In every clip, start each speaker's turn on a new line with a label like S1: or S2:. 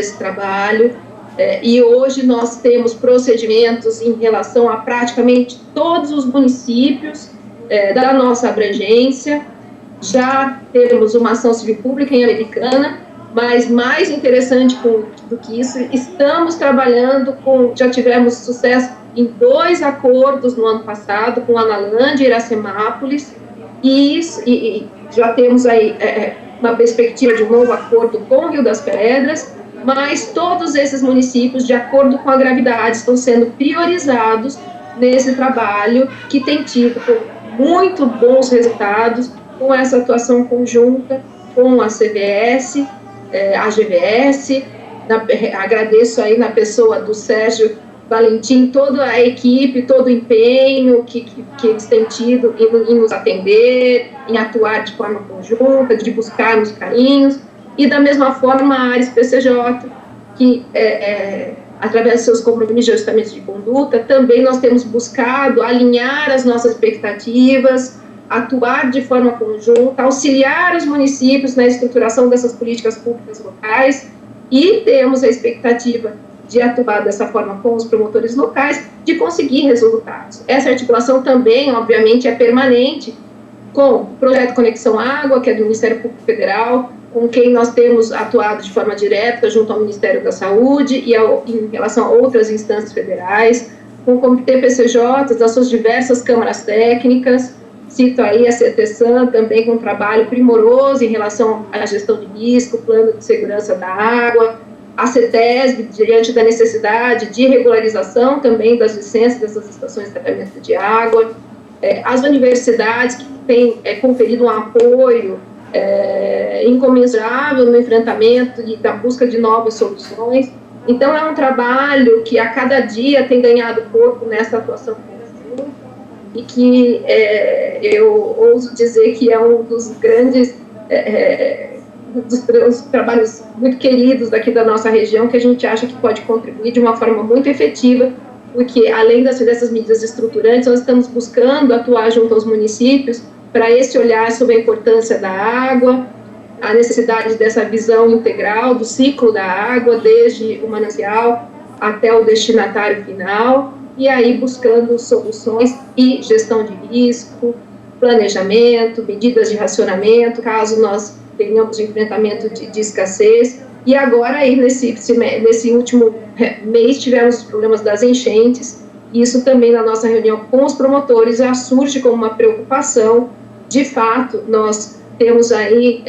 S1: esse trabalho, e hoje nós temos procedimentos em relação a praticamente todos os municípios da nossa abrangência. Já temos uma ação civil pública em Americana, mas mais interessante do que isso, estamos trabalhando já tivemos sucesso em 2 acordos no ano passado, com Analândia e Iracemápolis, e já temos aí uma perspectiva de um novo acordo com o Rio das Pedras, mas todos esses municípios, de acordo com a gravidade, estão sendo priorizados nesse trabalho, que tem tido muito bons resultados com essa atuação conjunta com a CVS, a GVS. Agradeço aí na pessoa do Sérgio Valentim, toda a equipe, todo o empenho que eles têm tido em nos atender, em atuar de forma conjunta, de buscarmos caminhos, e da mesma forma a Ares PCJ, que através de seus compromissos de ajustamento de conduta, também nós temos buscado alinhar as nossas expectativas, atuar de forma conjunta, auxiliar os municípios na estruturação dessas políticas públicas locais, e temos a expectativa de atuar dessa forma com os promotores locais, de conseguir resultados. Essa articulação também, obviamente, é permanente com o projeto Conexão Água, que é do Ministério Público Federal, com quem nós temos atuado de forma direta junto ao Ministério da Saúde e em relação a outras instâncias federais, com o Comitê PCJ, das suas diversas câmaras técnicas. Cito aí a CETESAN também com um trabalho primoroso em relação à gestão de risco, plano de segurança da água, a CETESB, diante da necessidade de regularização também das licenças dessas estações de tratamento de água, as universidades que têm conferido um apoio incomensurável no enfrentamento e da busca de novas soluções. Então, é um trabalho que a cada dia tem ganhado corpo nessa atuação conjunta e que eu ouso dizer que é um dos grandes dos trabalhos muito queridos daqui da nossa região, que a gente acha que pode contribuir de uma forma muito efetiva, porque além dessas medidas estruturantes, nós estamos buscando atuar junto aos municípios para esse olhar sobre a importância da água, a necessidade dessa visão integral do ciclo da água, desde o manancial até o destinatário final, e aí buscando soluções e gestão de risco, planejamento, medidas de racionamento, caso nós tenhamos enfrentamento de escassez. E agora, aí, nesse último mês, tivemos os problemas das enchentes, e isso também na nossa reunião com os promotores já surge como uma preocupação. De fato, nós temos aí,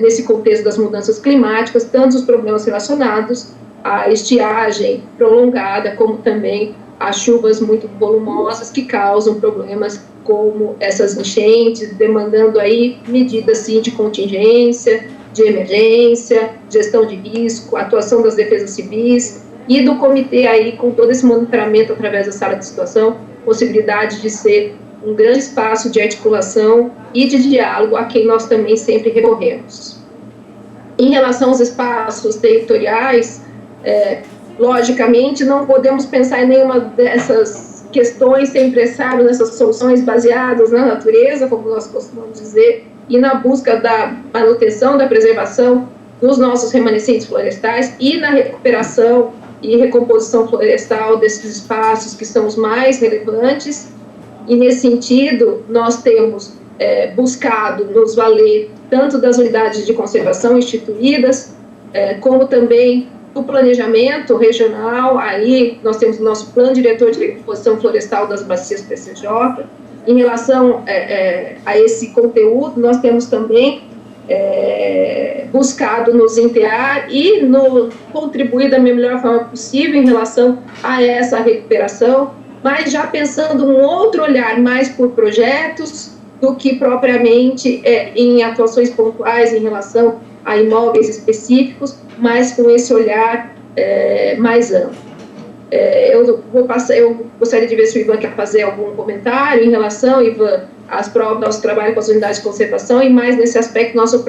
S1: nesse contexto das mudanças climáticas, tanto os problemas relacionados à estiagem prolongada, como também as chuvas muito volumosas que causam problemas como essas enchentes, demandando aí medidas, sim, de contingência, de emergência, gestão de risco, atuação das defesas civis e do comitê aí com todo esse monitoramento através da sala de situação, possibilidade de ser um grande espaço de articulação e de diálogo a quem nós também sempre recorremos. Em relação aos espaços territoriais, logicamente não podemos pensar em nenhuma dessas questões sem pensar nessas soluções baseadas na natureza, como nós costumamos dizer, e na busca da manutenção, da preservação dos nossos remanescentes florestais e na recuperação e recomposição florestal desses espaços que são os mais relevantes. E, nesse sentido, nós temos buscado nos valer tanto das unidades de conservação instituídas, como também do planejamento regional. Aí nós temos o nosso plano diretor de recomposição florestal das bacias PCJ. Em relação a esse conteúdo, nós temos também buscado nos inteirar e contribuir da melhor forma possível em relação a essa recuperação, mas já pensando um outro olhar mais por projetos do que propriamente em atuações pontuais em relação a imóveis específicos, mas com esse olhar mais amplo. Eu gostaria de ver se o Ivan quer fazer algum comentário em relação, Ivan, aos trabalhos com as unidades de conservação, e mais nesse aspecto, nosso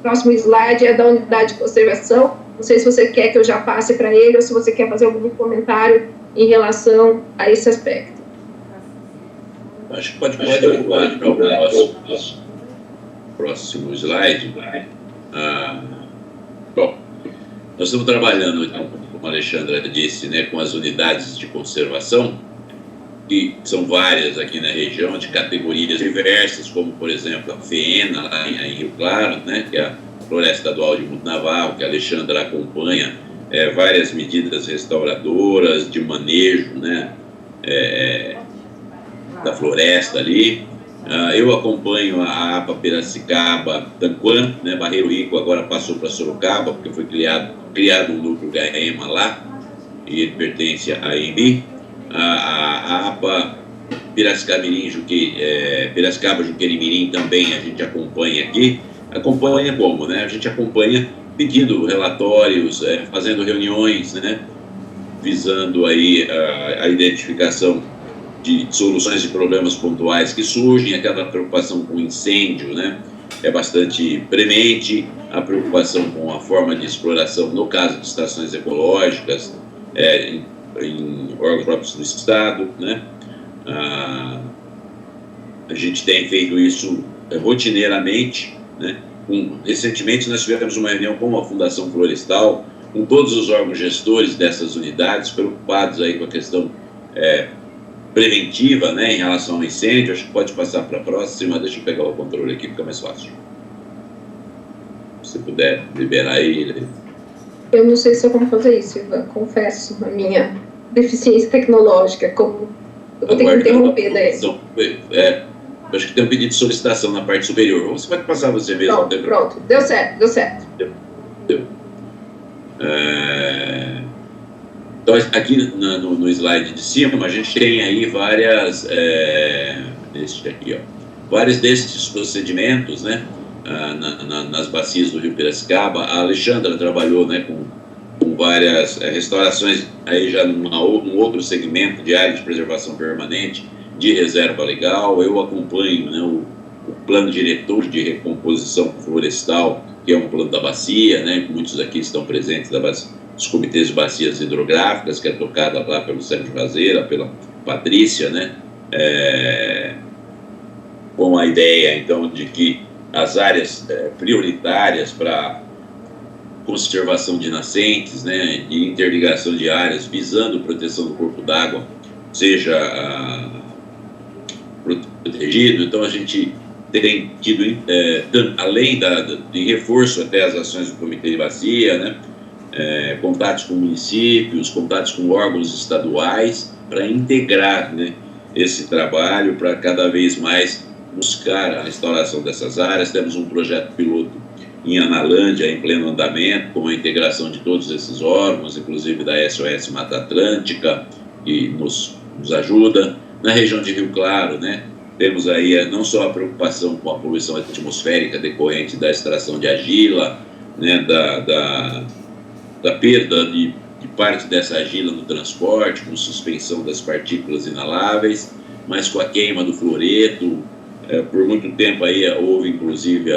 S1: próximo slide é da unidade de conservação. Não sei se você quer que eu já passe para ele ou se você quer fazer algum comentário em relação a esse aspecto.
S2: Acho que pode para o nosso próximo slide. Bom, Nós estamos trabalhando, então, como a Alexandra disse, né, com as unidades de conservação, que são várias aqui na região, de categorias diversas, como, por exemplo, a FEENA, lá em Rio Claro, né, que é a Floresta Estadual de Monte Navarro, que a Alexandra acompanha, várias medidas restauradoras de manejo, né, da floresta ali. Eu acompanho a APA Piracicaba Tanquã, né, Barreiro Rico agora passou para Sorocaba, porque foi criado um núcleo GAEMA lá, e ele pertence à AMB. A APA Piracicaba Juqueri-Mirim também a gente acompanha aqui. Acompanha como, né? A gente acompanha pedindo relatórios, fazendo reuniões, né? Visando aí a identificação de soluções de problemas pontuais que surgem. Aquela preocupação com incêndio, né? É bastante premente. A preocupação com a forma de exploração, no caso de estações ecológicas, em órgãos próprios do Estado, né? A gente tem feito isso rotineiramente, né? Recentemente nós tivemos uma reunião com a Fundação Florestal, com todos os órgãos gestores dessas unidades, preocupados aí com a questão preventiva, né, em relação ao incêndio. Acho que pode passar para a próxima. Deixa eu pegar o controle aqui, fica mais fácil. Se puder liberar ele.
S1: Eu não sei se eu como fazer isso, Ivan. Confesso a minha deficiência tecnológica. Como eu vou ter que interromper daí.
S2: Acho que tem um pedido de solicitação na parte superior. Você vai passar você mesmo.
S1: Pronto. Deu certo.
S2: Deu. Então, aqui no slide de cima, a gente tem aí vários desses procedimentos, né, nas bacias do Rio Piracicaba. A Alexandra trabalhou, né, com várias restaurações, aí já num outro segmento de área de preservação permanente, de reserva legal. Eu acompanho, né, o plano diretor de recomposição florestal, que é um plano da bacia, né, muitos aqui estão presentes dos comitês de bacias hidrográficas, que é tocada lá pelo Sérgio Razeira, pela Patrícia, né, com a ideia, então, de que as áreas prioritárias para conservação de nascentes, né, e interligação de áreas visando proteção do corpo d'água seja protegido. Então, a gente tem tido, além de reforço até as ações do Comitê de Bacia, né, contatos com municípios, contatos com órgãos estaduais, para integrar, né, esse trabalho, para cada vez mais buscar a restauração dessas áreas. Temos um projeto piloto em Analândia, em pleno andamento, com a integração de todos esses órgãos, inclusive da SOS Mata Atlântica, que nos ajuda. Na região de Rio Claro, né, temos aí não só a preocupação com a poluição atmosférica decorrente da extração de argila, né, da perda de parte dessa argila no transporte, com suspensão das partículas inaláveis, mas com a queima do fluoreto. Por muito tempo aí houve, inclusive,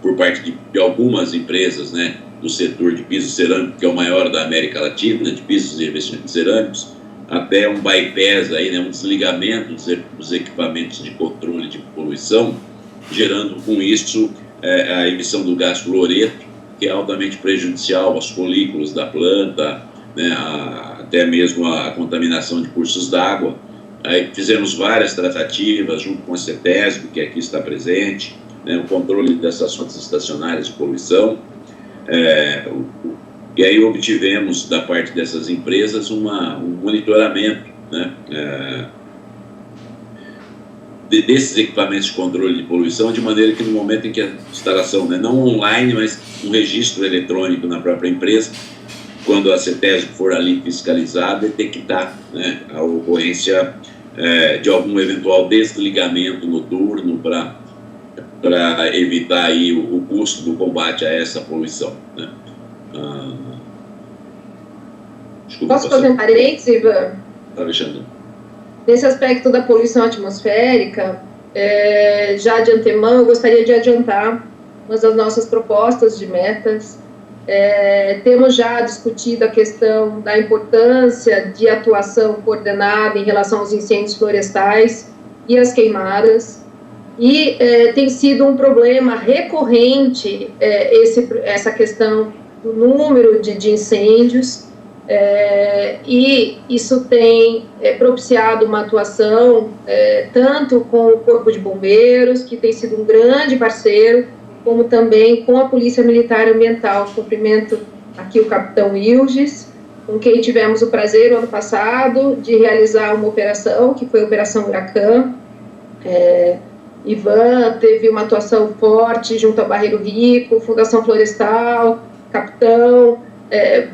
S2: por parte de algumas empresas, né, do setor de piso cerâmico, que é o maior da América Latina, de pisos e revestimentos cerâmicos, até um bypass aí, né, um desligamento dos equipamentos de controle de poluição, gerando com isso a emissão do gás fluoreto, que é altamente prejudicial aos folículos da planta, né, até mesmo a contaminação de cursos d'água. Aí fizemos várias tratativas junto com a CETESB, que aqui está presente, né, o controle dessas fontes estacionárias de poluição. E aí obtivemos da parte dessas empresas um monitoramento, né, desses equipamentos de controle de poluição, de maneira que no momento em que a instalação, né, não online, mas um registro eletrônico na própria empresa, quando a CETESB for ali fiscalizar, detectar, né, a ocorrência de algum eventual desligamento noturno para evitar aí o custo do combate a essa poluição, né.
S1: Posso fazer um parênteses, Ivan?
S2: Alexandre.
S1: Nesse aspecto da poluição atmosférica, já de antemão, eu gostaria de adiantar umas das nossas propostas de metas. Temos já discutido a questão da importância de atuação coordenada em relação aos incêndios florestais e às queimadas, e tem sido um problema recorrente essa questão do número de incêndios, e isso tem propiciado uma atuação tanto com o Corpo de Bombeiros, que tem sido um grande parceiro, como também com a Polícia Militar Ambiental. Cumprimento aqui o capitão Ilges, com quem tivemos o prazer, no ano passado, de realizar uma operação, que foi a Operação Huracan. Ivan teve uma atuação forte junto ao Barreiro Rico, Fundação Florestal, capitão,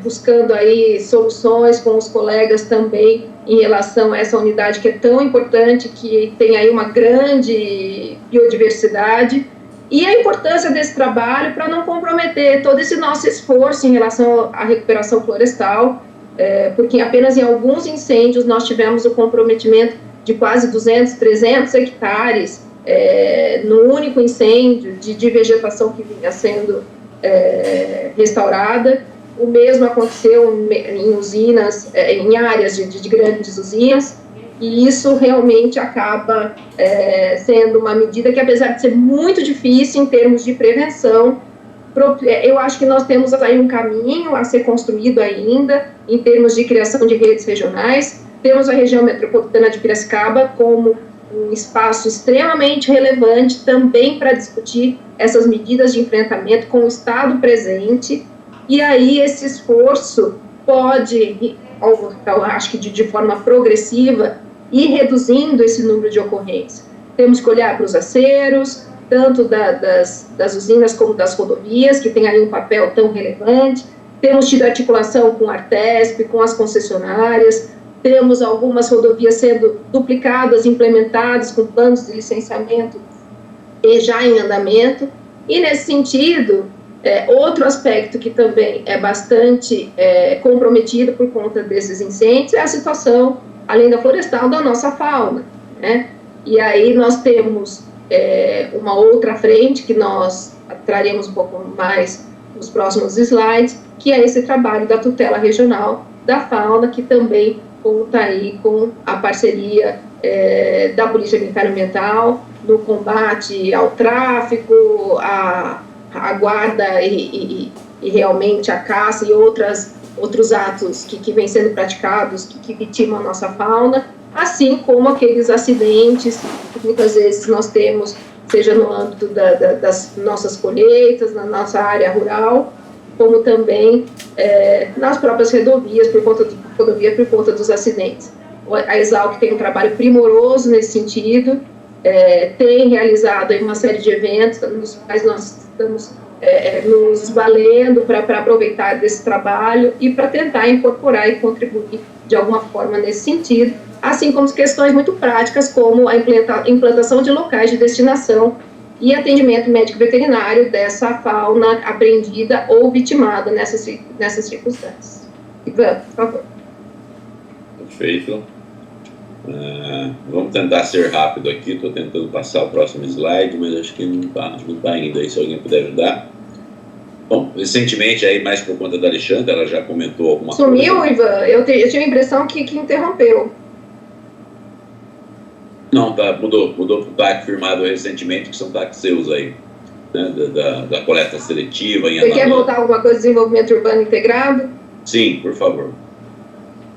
S1: buscando aí soluções com os colegas também em relação a essa unidade que é tão importante, que tem aí uma grande biodiversidade, e a importância desse trabalho para não comprometer todo esse nosso esforço em relação à recuperação florestal, porque apenas em alguns incêndios nós tivemos o comprometimento de quase 200, 300 hectares no único incêndio de vegetação que vinha sendo restaurada. O mesmo aconteceu em usinas, em áreas de grandes usinas, e isso realmente acaba sendo uma medida que, apesar de ser muito difícil em termos de prevenção, eu acho que nós temos aí um caminho a ser construído ainda, em termos de criação de redes regionais. Temos a região metropolitana de Piracicaba como um espaço extremamente relevante também para discutir essas medidas de enfrentamento com o Estado presente, e aí esse esforço pode, eu acho que de forma progressiva, ir reduzindo esse número de ocorrências. Temos que olhar para os aceros, tanto das usinas como das rodovias, que tem aí um papel tão relevante. Temos tido articulação com a Artesp, com as concessionárias, temos algumas rodovias sendo duplicadas, implementadas com planos de licenciamento e já em andamento. E, nesse sentido, outro aspecto que também é bastante comprometido por conta desses incêndios é a situação, além da florestal, da nossa fauna, né? E aí nós temos uma outra frente que nós traremos um pouco mais nos próximos slides, que é esse trabalho da tutela regional da fauna, que também conta aí com a parceria da Polícia Militar Ambiental no combate ao tráfico, a guarda e realmente a caça e outros atos que vêm sendo praticados, que vitimam a nossa fauna, assim como aqueles acidentes que muitas vezes nós temos, seja no âmbito das nossas colheitas, na nossa área rural, como também nas próprias rodovias, por conta dos acidentes. A Exalc tem um trabalho primoroso nesse sentido, tem realizado aí uma série de eventos nos quais nós estamos nos valendo para aproveitar desse trabalho e para tentar incorporar e contribuir de alguma forma nesse sentido, assim como questões muito práticas, como a implantação de locais de destinação e atendimento médico veterinário dessa fauna apreendida ou vitimada nessas circunstâncias. Ivan, por favor.
S2: Perfeito. Vamos tentar ser rápido aqui, estou tentando passar o próximo slide, mas acho que não está ainda aí, se alguém puder ajudar. Bom, recentemente, aí mais por conta da Alexandra, ela já comentou alguma coisa.
S1: Sumiu, Ivan? Eu tive a impressão que interrompeu.
S2: Não, mudou para o TAC firmado recentemente, que são TAC seus aí, né, da coleta seletiva.
S1: Você quer voltar alguma coisa de desenvolvimento urbano integrado?
S2: Sim, por favor.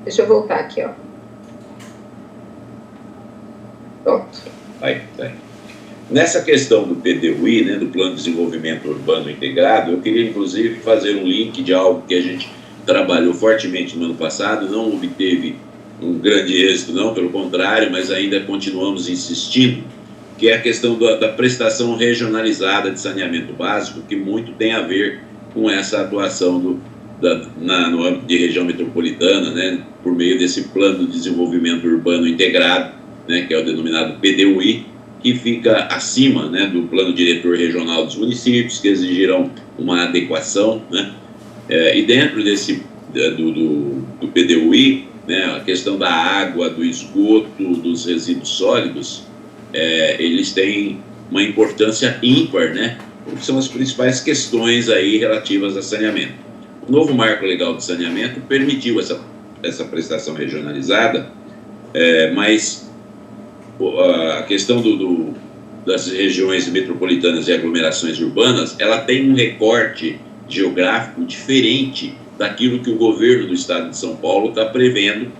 S1: Deixa eu voltar aqui, ó. Pronto.
S2: Vai. Nessa questão do PDUI, né, do Plano de Desenvolvimento Urbano Integrado, eu queria inclusive fazer um link de algo que a gente trabalhou fortemente no ano passado, não obteve um grande êxito, não, pelo contrário, mas ainda continuamos insistindo, que é a questão da prestação regionalizada de saneamento básico, que muito tem a ver com essa atuação no âmbito de região metropolitana, né, por meio desse Plano de Desenvolvimento Urbano Integrado, né, que é o denominado PDUI, que fica acima, né, do Plano Diretor Regional dos Municípios, que exigirão uma adequação, né, e dentro desse do PDUI, né, a questão da água, do esgoto, dos resíduos sólidos, eles têm uma importância ímpar, né, porque são as principais questões aí relativas a saneamento. O novo Marco Legal de Saneamento permitiu essa prestação regionalizada, mas a questão das regiões metropolitanas e aglomerações urbanas, ela tem um recorte geográfico diferente daquilo que o governo do estado de São Paulo está prevendo,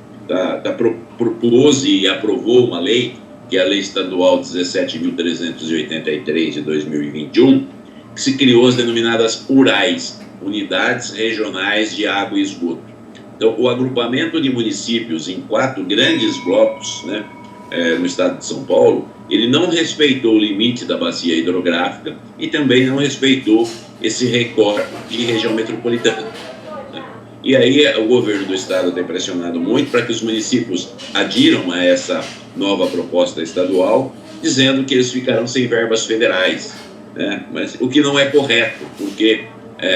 S2: propôs e aprovou uma lei, que é a Lei Estadual 17.383 de 2021, que se criou as denominadas URAIs, Unidades Regionais de Água e Esgoto. Então, o agrupamento de municípios em 4 grandes blocos, né, no estado de São Paulo, ele não respeitou o limite da bacia hidrográfica e também não respeitou esse recorte de região metropolitana. E aí o governo do estado tem pressionado muito para que os municípios adiram a essa nova proposta estadual, dizendo que eles ficarão sem verbas federais, né? Mas o que não é correto, porque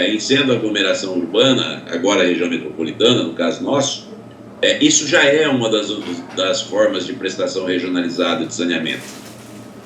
S2: em sendo aglomeração urbana, agora a região metropolitana, no caso nosso, isso já é uma das formas de prestação regionalizada de saneamento,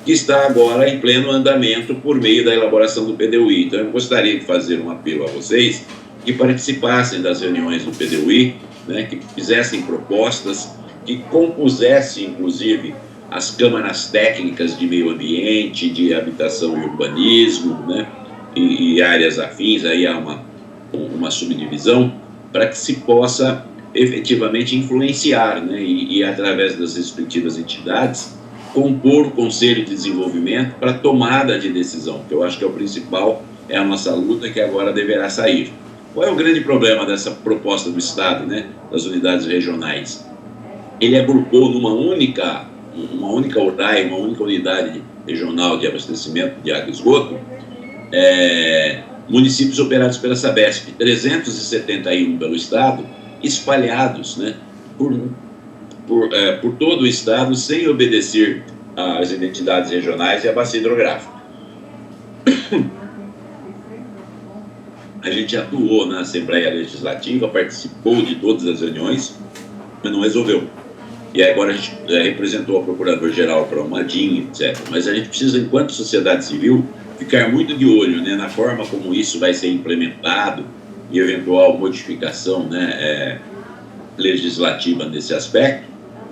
S2: que está agora em pleno andamento por meio da elaboração do PDUI. Então eu gostaria de fazer um apelo a vocês que participassem das reuniões do PDUI, né, que fizessem propostas, que compusessem, inclusive, as câmaras técnicas de meio ambiente, de habitação e urbanismo, né, e áreas afins, aí há uma subdivisão, para que se possa efetivamente influenciar, né, e através das respectivas entidades, compor o Conselho de Desenvolvimento para tomada de decisão, que eu acho que é o principal, é a nossa luta que agora deverá sair. Qual é o grande problema dessa proposta do Estado, né, das unidades regionais? Ele agrupou numa única URAI, uma única unidade regional de abastecimento de água e esgoto, municípios operados pela Sabesp, 371 pelo Estado, espalhados, né, por todo o Estado, sem obedecer às identidades regionais e à bacia hidrográfica. A gente atuou na Assembleia Legislativa, participou de todas as reuniões, mas não resolveu. E agora a gente representou a Procurador-Geral para o Madinho, etc. Mas a gente precisa, enquanto sociedade civil, ficar muito de olho, né, na forma como isso vai ser implementado e eventual modificação, né, legislativa nesse aspecto,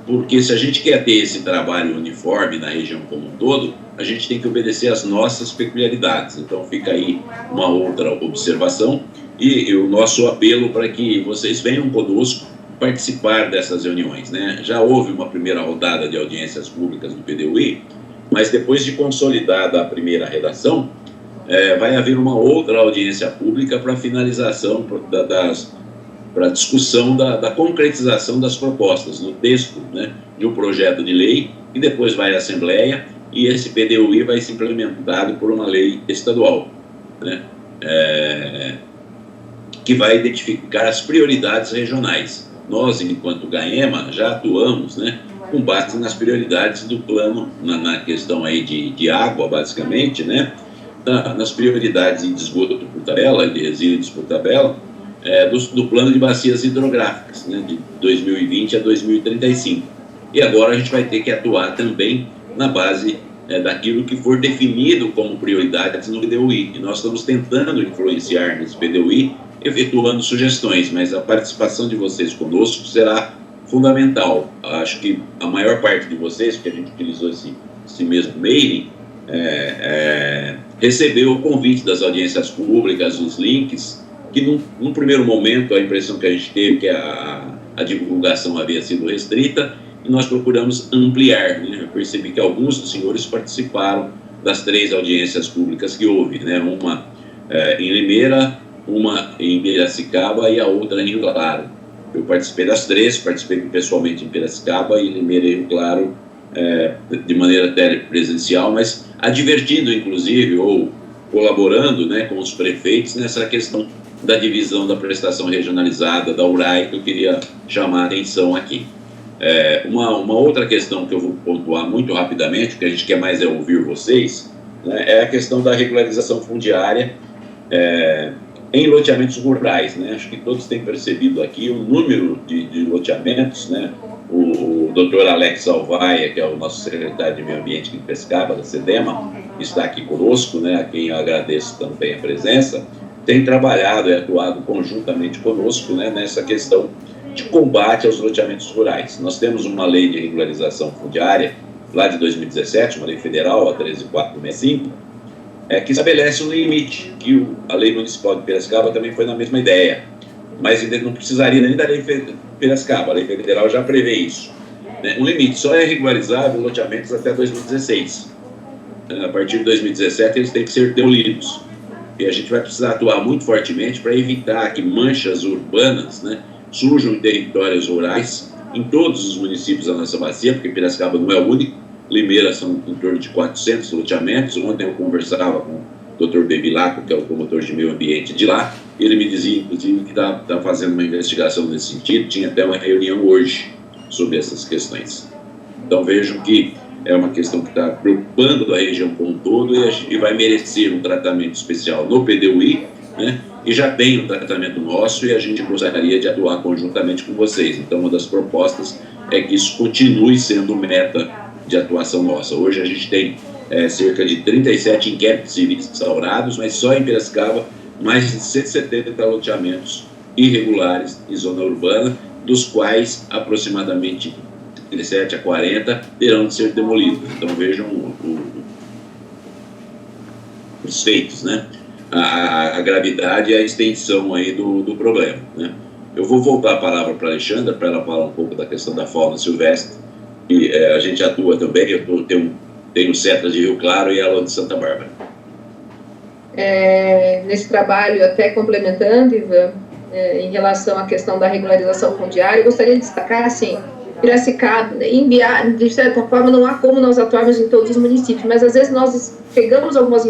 S2: porque se a gente quer ter esse trabalho uniforme na região como um todo, a gente tem que obedecer às nossas peculiaridades. Então fica aí uma outra observação e o nosso apelo para que vocês venham conosco participar dessas reuniões, né? Já houve uma primeira rodada de audiências públicas do PDUI, mas depois de consolidada a primeira redação, vai haver uma outra audiência pública para finalização para discussão da concretização das propostas no texto, né, de um projeto de lei, e depois vai à Assembleia, e esse PDUI vai ser implementado por uma lei estadual, né, que vai identificar as prioridades regionais. Nós, enquanto GAEMA, já atuamos, né, com base nas prioridades do plano, na questão aí de água, basicamente, né, nas prioridades de esgoto por tabela, de resíduos por tabela, do plano de bacias hidrográficas, né, de 2020 a 2035. E agora a gente vai ter que atuar também na base daquilo que for definido como prioridades no PDUI. E nós estamos tentando influenciar nesse PDUI, efetuando sugestões, mas a participação de vocês conosco será fundamental. Acho que a maior parte de vocês, porque a gente utilizou esse mesmo mailing, recebeu o convite das audiências públicas, os links, que num primeiro momento a impressão que a gente teve que a divulgação havia sido restrita, e nós procuramos ampliar, né? Eu percebi que alguns dos senhores participaram das 3 audiências públicas que houve, né? Uma em Limeira, uma em Piracicaba e a outra em Rio Claro. Eu participei das 3, participei pessoalmente em Piracicaba e Limeira e Rio Claro de maneira telepresencial, mas advertindo, inclusive, ou colaborando, né, com os prefeitos nessa questão da divisão da prestação regionalizada, da URAI, que eu queria chamar a atenção aqui. Uma outra questão que eu vou pontuar muito rapidamente, o que a gente quer mais é ouvir vocês, né, é a questão da regularização fundiária em loteamentos rurais, né? Acho que todos têm percebido aqui o número de loteamentos, né? O doutor Alex Alvaia, que é o nosso secretário de Meio Ambiente de Piracicaba, da SEDEMA, está aqui conosco, né? A quem eu agradeço também a presença, tem trabalhado e atuado conjuntamente conosco, né, nessa questão de combate aos loteamentos rurais. Nós temos uma lei de regularização fundiária lá de 2017, uma lei federal, a 13465, que estabelece um limite, que a lei municipal de Piracicaba também foi na mesma ideia, mas ainda não precisaria nem da lei de Piracicaba, a lei federal já prevê isso, né? Um limite, só é regularizável loteamentos até 2016, a partir de 2017 eles têm que ser demolidos, e a gente vai precisar atuar muito fortemente para evitar que manchas urbanas, né, surjam em territórios rurais, em todos os municípios da nossa bacia, porque Piracicaba não é o único, Limeira são em torno de 400 loteamentos. Ontem eu conversava com o Dr. Bevilacqua, que é o promotor de meio ambiente de lá, ele me dizia, inclusive, que está fazendo uma investigação nesse sentido, tinha até uma reunião hoje sobre essas questões. Então vejam que é uma questão que está preocupando a região como um todo e vai merecer um tratamento especial no PDUI, né? E já tem um tratamento nosso e a gente gostaria de atuar conjuntamente com vocês. Então, uma das propostas é que isso continue sendo meta de atuação nossa. Hoje a gente tem cerca de 37 inquéritos civis instaurados, mas só em Piracicaba mais de 170 loteamentos irregulares em zona urbana, dos quais aproximadamente 37 a 40 terão de ser demolidos. Então vejam os feitos, né? A gravidade e a extensão aí do problema, né? Eu vou voltar a palavra para a Alexandra, para ela falar um pouco da questão da fauna silvestre, e a gente atua também, eu tenho Cetras de Rio Claro e ela de Santa Bárbara.
S1: Nesse trabalho, até complementando, Ivan, em relação à questão da regularização fundiária, eu gostaria de destacar, assim, Piracicaba, de certa forma, não há como nós atuarmos em todos os municípios, mas às vezes nós pegamos algumas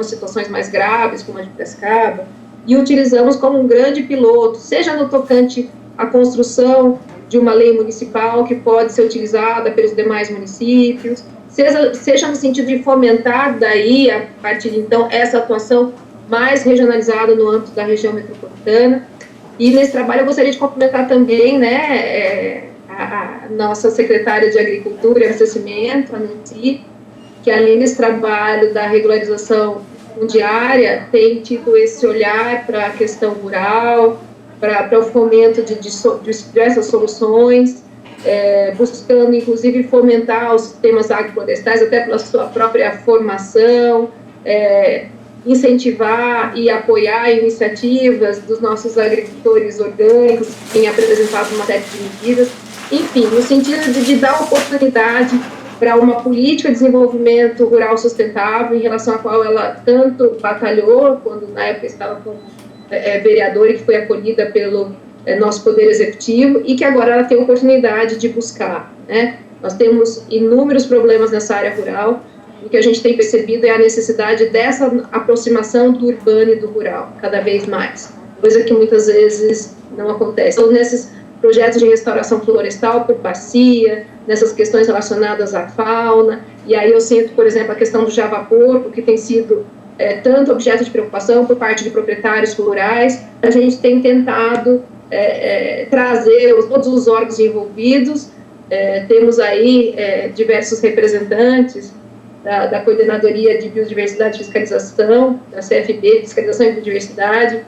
S1: situações mais graves, como a de Piracicaba, e utilizamos como um grande piloto, seja no tocante à construção de uma lei municipal que pode ser utilizada pelos demais municípios, seja no sentido de fomentar daí, a partir de então, essa atuação mais regionalizada no âmbito da região metropolitana. E nesse trabalho eu gostaria de complementar também, né, a nossa secretária de Agricultura e Abastecimento, a Nancy, que além desse trabalho da regularização fundiária, tem tido esse olhar para a questão rural, para o fomento de diversas soluções, buscando inclusive fomentar os sistemas agroflorestais, até pela sua própria formação, incentivar e apoiar iniciativas dos nossos agricultores orgânicos, que têm apresentado uma série de medidas, enfim, no sentido de dar oportunidade para uma política de desenvolvimento rural sustentável, em relação à qual ela tanto batalhou, quando na época estava como vereadora, e que foi acolhida pelo nosso Poder Executivo, e que agora ela tem a oportunidade de buscar, né? Nós temos inúmeros problemas nessa área rural, e o que a gente tem percebido é a necessidade dessa aproximação do urbano e do rural, cada vez mais, coisa que muitas vezes não acontece. Então, nesses projetos de restauração florestal por bacia, nessas questões relacionadas à fauna, e aí eu sinto, por exemplo, a questão do javaporco, que tem sido tanto objeto de preocupação por parte de proprietários rurais. A gente tem tentado trazer todos os órgãos envolvidos, temos aí diversos representantes da Coordenadoria de Biodiversidade e Fiscalização, da CFB, Fiscalização e Biodiversidade,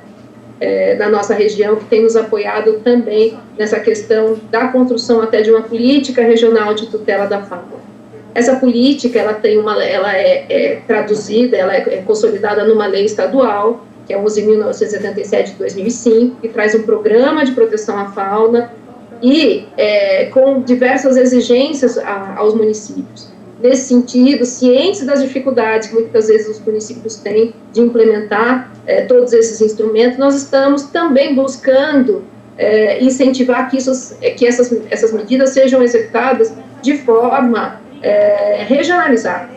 S1: da nossa região, que tem nos apoiado também nessa questão da construção até de uma política regional de tutela da fauna. Essa política, ela é traduzida, ela é consolidada numa lei estadual, que é 11.977 de 2005, que traz um programa de proteção à fauna e com diversas exigências aos municípios. Nesse sentido, cientes das dificuldades que muitas vezes os municípios têm de implementar todos esses instrumentos, nós estamos também buscando incentivar que essas medidas sejam executadas de forma regionalizada,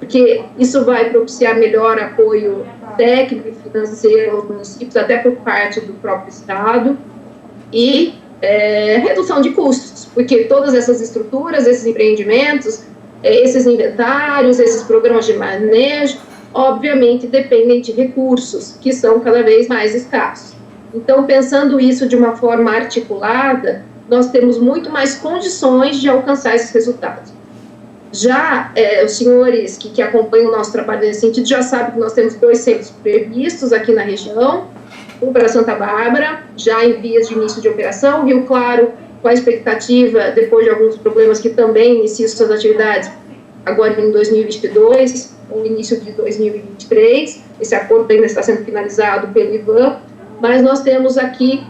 S1: porque isso vai propiciar melhor apoio técnico e financeiro aos municípios, até por parte do próprio Estado, e redução de custos, porque todas essas estruturas, esses empreendimentos, esses inventários, esses programas de manejo, obviamente dependem de recursos, que são cada vez mais escassos. Então, pensando isso de uma forma articulada, nós temos muito mais condições de alcançar esses resultados. Já os senhores que acompanham o nosso trabalho nesse sentido já sabem que nós temos 2 centros previstos aqui na região, um para Santa Bárbara, já em vias de início de operação, Rio Claro, com a expectativa, depois de alguns problemas, que também iniciam suas atividades agora em 2022, ou início de 2023, 2023. Esse acordo ainda está sendo finalizado pelo IBAM, mas nós temos aqui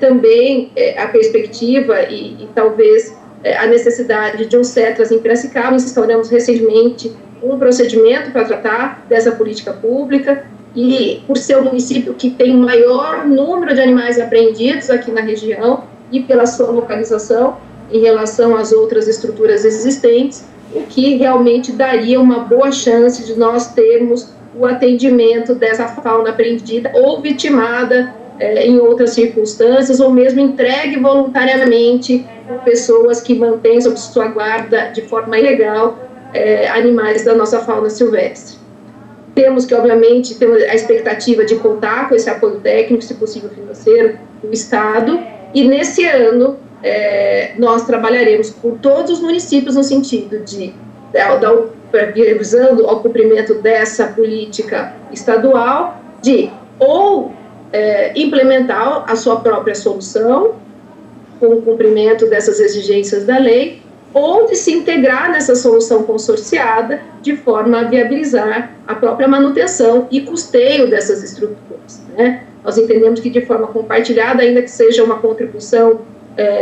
S1: também a perspectiva e talvez a necessidade de um CETRAS em Piracicaba. Instauramos recentemente um procedimento para tratar dessa política pública e, por ser o município que tem o maior número de animais apreendidos aqui na região e pela sua localização em relação às outras estruturas existentes, o que realmente daria uma boa chance de nós termos o atendimento dessa fauna apreendida ou vitimada em outras circunstâncias, ou mesmo entregue voluntariamente por pessoas que mantêm sob sua guarda de forma ilegal animais da nossa fauna silvestre. Temos que, obviamente, ter a expectativa de contar com esse apoio técnico, se possível financeiro, do Estado, e nesse ano nós trabalharemos por todos os municípios no sentido de, visando ao cumprimento dessa política estadual, de ou implementar a sua própria solução com o cumprimento dessas exigências da lei, ou de se integrar nessa solução consorciada de forma a viabilizar a própria manutenção e custeio dessas estruturas, né? Nós entendemos que de forma compartilhada, ainda que seja uma contribuição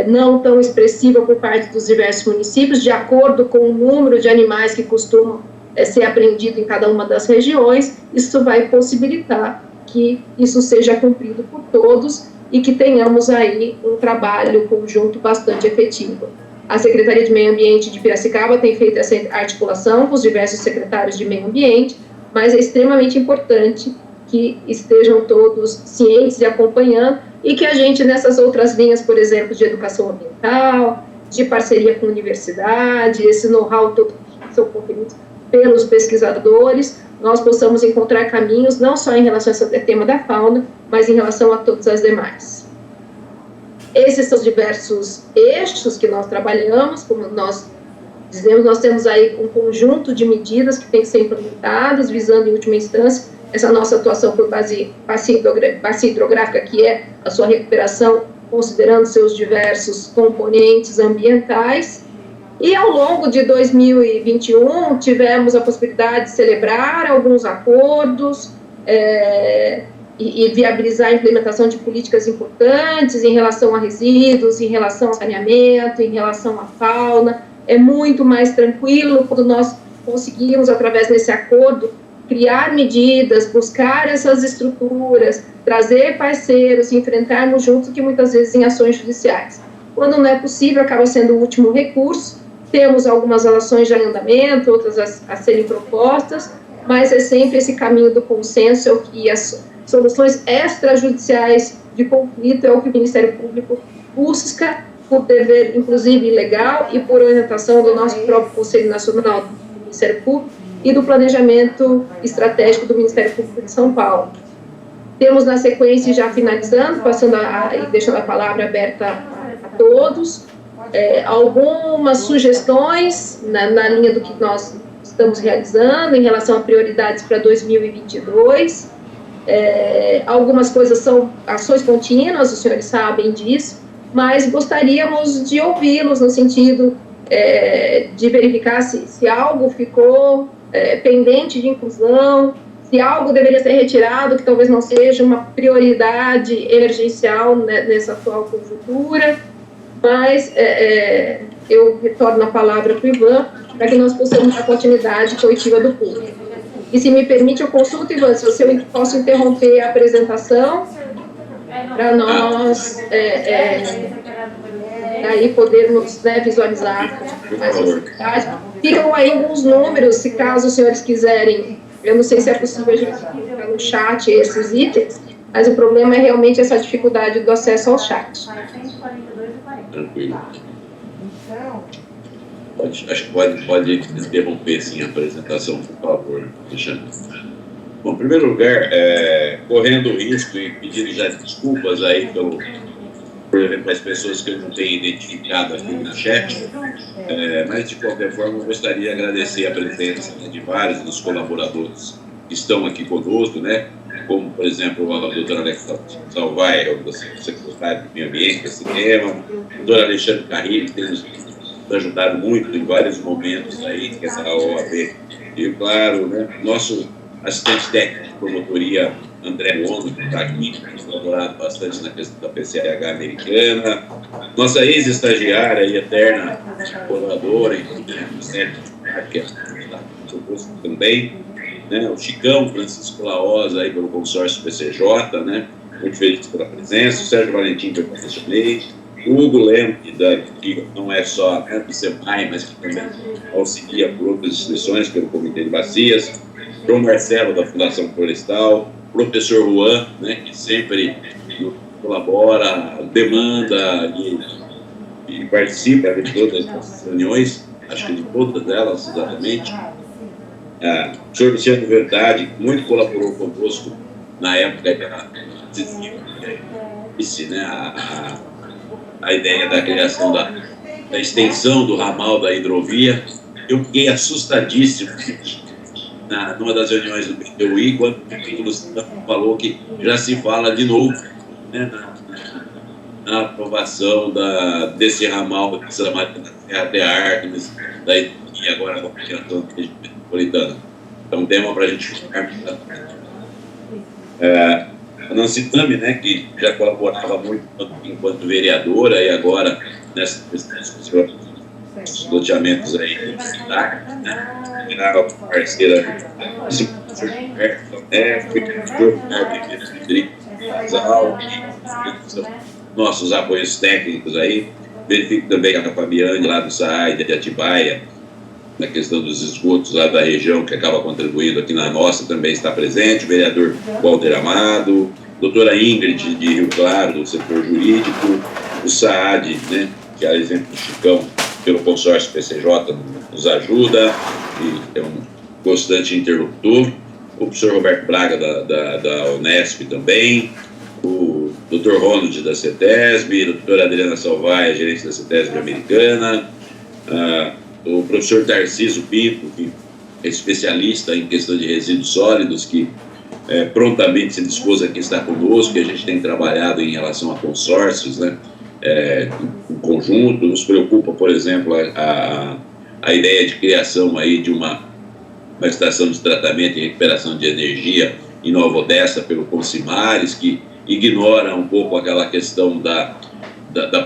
S1: não tão expressiva por parte dos diversos municípios, de acordo com o número de animais que costumam ser apreendido em cada uma das regiões, isso vai possibilitar que isso seja cumprido por todos e que tenhamos aí um trabalho conjunto bastante efetivo. A Secretaria de Meio Ambiente de Piracicaba tem feito essa articulação com os diversos secretários de meio ambiente, mas é extremamente importante que estejam todos cientes e acompanhando, e que a gente, nessas outras linhas, por exemplo, de educação ambiental, de parceria com a universidade, esse know-how todo que são conferidos pelos pesquisadores, nós possamos encontrar caminhos, não só em relação a esse tema da fauna, mas em relação a todas as demais. Esses são os diversos eixos que nós trabalhamos, como nós dizemos, nós temos aí um conjunto de medidas que têm que ser implementadas, visando, em última instância, essa nossa atuação por bacia hidrográfica, que é a sua recuperação, considerando seus diversos componentes ambientais. E, ao longo de 2021, tivemos a possibilidade de celebrar alguns acordos e viabilizar a implementação de políticas importantes em relação a resíduos, em relação ao saneamento, em relação à fauna. É muito mais tranquilo quando nós conseguimos, através desse acordo, criar medidas, buscar essas estruturas, trazer parceiros, enfrentarmos juntos, que muitas vezes em ações judiciais. Quando não é possível, acaba sendo o último recurso. Temos algumas ações já em andamento, outras a serem propostas, mas é sempre esse caminho do consenso e as soluções extrajudiciais de conflito é o que o Ministério Público busca, por dever, inclusive, legal e por orientação do nosso próprio Conselho Nacional do Ministério Público e do Planejamento Estratégico do Ministério Público de São Paulo. Temos, na sequência, já finalizando, passando e deixando a palavra aberta a todos, algumas sugestões na linha do que nós estamos realizando em relação a prioridades para 2022. Algumas coisas são ações contínuas, os senhores sabem disso, mas gostaríamos de ouvi-los no sentido de verificar se algo ficou pendente de inclusão, se algo deveria ser retirado, que talvez não seja uma prioridade emergencial nessa atual conjuntura, mas eu retorno a palavra para o Ivan, para que nós possamos dar continuidade coletiva do público. E se me permite, eu consulto, Ivan, se eu posso interromper a apresentação, para nós aí podermos visualizar mais facilidade. Ficam aí alguns números, se caso os senhores quiserem, eu não sei se é possível a gente colocar no chat esses itens, mas o problema é realmente essa dificuldade do acesso ao chat.
S2: Tranquilo. Acho que pode interromper, sim, a apresentação, por favor, Alexandre. Bom, em primeiro lugar, correndo o risco e pedindo já desculpas aí por exemplo, as pessoas que eu não tenho identificado aqui no chat, mas de qualquer forma eu gostaria de agradecer a presença de vários dos colaboradores que estão aqui conosco, né? Como, por exemplo, a doutora Alexa Salvai, secretária de Meio Ambiente, esse tema, o doutor Alexandre Carrilho, que tem nos ajudado muito em vários momentos aí, que essa OAB, e claro, né, nosso assistente técnico de promotoria André Mono, que está aqui, que tem colaborado bastante na questão da PCH americana, nossa ex-estagiária e eterna colaboradora, que é também, né, o Chicão Francisco Laosa aí pelo consórcio PCJ, né, muito feliz pela presença, o Sérgio Valentim que eu mencionei, o Hugo Leme, que não é só do SEMAI, mas que também auxilia por outras instituições, pelo Comitê de Bacias, João Marcelo da Fundação Florestal, o professor Juan, né, que sempre colabora, demanda e participa de todas as reuniões, acho que de todas elas, exatamente. O senhor Luciano Verdade, muito colaborou conosco na época que disse, né, a ideia da criação da extensão do ramal da hidrovia. Eu fiquei assustadíssimo numa das reuniões do PTUI, quando o Luciano falou que já se fala de novo, né, na aprovação desse ramal de Santa Maria da Serra até Artemis, da hidrovia, agora com a criação da região metropolitana. Então, um tema para a gente ficar. A Nancy Tami, né, que já colaborava muito enquanto vereadora e agora nessa questão dos loteamentos aí, né, era parceira nossos apoios técnicos aí. Verifico também a Fabiane lá do SAAI de Atibaia, na questão dos esgotos lá da região, que acaba contribuindo aqui na nossa, também está presente, o vereador Walter Amado, doutora Ingrid de Rio Claro, do setor jurídico, o SAAD, né, que é exemplo do Chicão, pelo consórcio PCJ, nos ajuda, e é um constante interlocutor, o professor Roberto Braga, da Unesp também, o doutor Ronald, da CETESB, a doutora Adriana Salvaia, gerente da CETESB americana, o professor Tarcísio Pinto, que é especialista em questão de resíduos sólidos, que prontamente se dispôs aqui estar conosco, que a gente tem trabalhado em relação a consórcios, né, em conjunto. Nos preocupa, por exemplo, a ideia de criação aí de uma estação de tratamento e recuperação de energia em Nova Odessa pelo Consimares, que ignora um pouco aquela questão da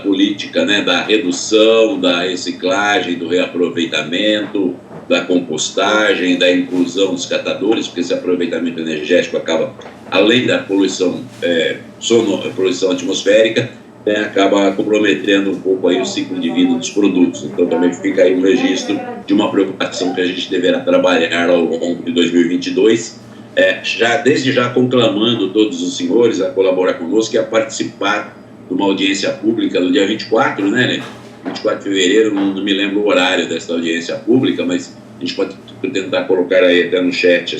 S2: política, né, da redução, da reciclagem, do reaproveitamento, da compostagem, da inclusão dos catadores, porque esse aproveitamento energético acaba, além da poluição, poluição atmosférica, acaba comprometendo um pouco aí o ciclo de vida dos produtos. Então também fica aí um registro de uma preocupação que a gente deverá trabalhar ao longo de 2022, desde já conclamando todos os senhores a colaborar conosco e a participar de uma audiência pública no dia 24, né? 24 de fevereiro, não me lembro o horário dessa audiência pública, mas a gente pode tentar colocar aí até no chat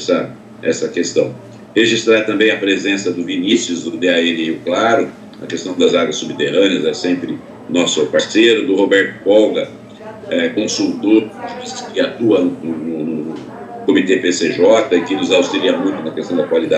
S2: essa questão. Registrar também a presença do Vinícius, do DAN Rio Claro, a questão das águas subterrâneas, é sempre nosso parceiro, do Roberto Polga, consultor que atua no Comitê PCJ e que nos auxilia muito na questão da qualidade